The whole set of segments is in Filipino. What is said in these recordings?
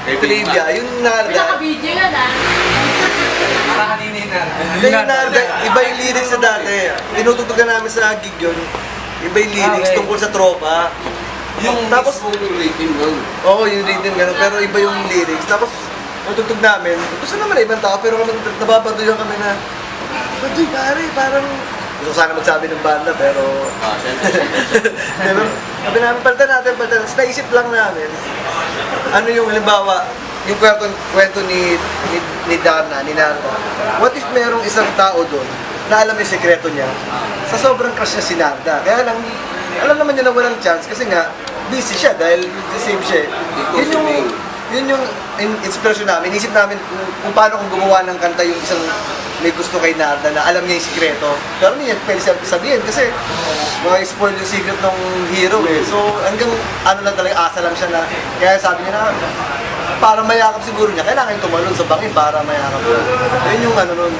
trivia. Yung Narda, Pinaka-video yan ah. Para kanina yung yung Narda, iba yung lyrics sa dati. Tinutugtugan namin sa gig yun. Iba yung lyrics Okay. tungkol sa tropa. Yung Tapos, mismong rating nun. oo, yung rhythm gano'n, pero iba yung lyrics. Tapos, tutugtog namin, gusto naman na ibang tao, pero kami, nababaduyan kami na, Baduy, pare, parang, gusto ko sana magsabi ng banda, pero, pero, sabi namin, palitan natin. Tapos naisip lang namin, ano yung, halimbawa, yung kwento ni Dana, ni Narda. What if merong isang tao doon, na alam yung sekreto niya, sa sobrang crush niya si Narda. Kaya lang, alam naman niya na walang chance kasi nga, busy siya dahil save siya. Yun yung inspiration namin. Inisip namin kung paano kung gumawa ng kanta yung isang may gusto kay Narda na alam niya yung sikreto. Pero hindi niya pwede sabihin kasi spoil yung secret ng hero eh. So hanggang ano lang talaga, asa lang siya na, kaya sabi niya na, para mayakap siguro niya, kailangan yung tumalon sa bangin para mayakap siya. Yun yung ano nun,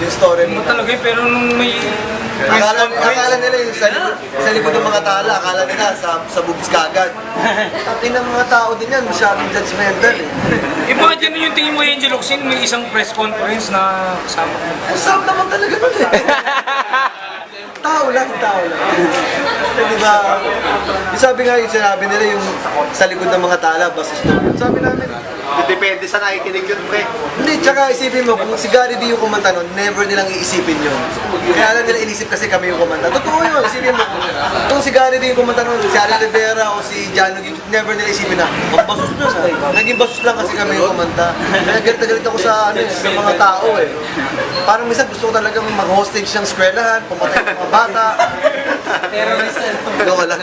yung story Mo nun. talaga yun, pero nung may Akala nila yung sa likod ng mga tala, akala nila sa boobs kagad. Tapi ng mga tao din yan, masyadong judgmental eh. Eh bakit yan yung tingin mo, Angel Oxin, may isang press conference na kasama ko? Ang sarap naman talaga nun eh. Tao lang. Di ba? Yung sabi nga yung sinabi nila yung sa likod ng mga tala, bastos daw yun. Sabi namin, Depende sa nakikinig yun, pre. hindi, tsaka isipin mo, kung si Gary D yung kumanta nun, never nilang iisipin yun. Kaya lang nila inisip kasi kami yung kumanta. Totoo yun, isipin mo. Kung si Gary D yung kumanta nun, si Ari Rivera o si Jano, never nila isipin na, ang basos nun ah. Naging basos lang kasi kami yung kumanta. Kaya galit na galit ako sa, sa mga tao eh. Parang minsan gusto ko talaga mag-hostage ng eskwelahan, pumatay ng mga bata. Terrorist. Loko lang.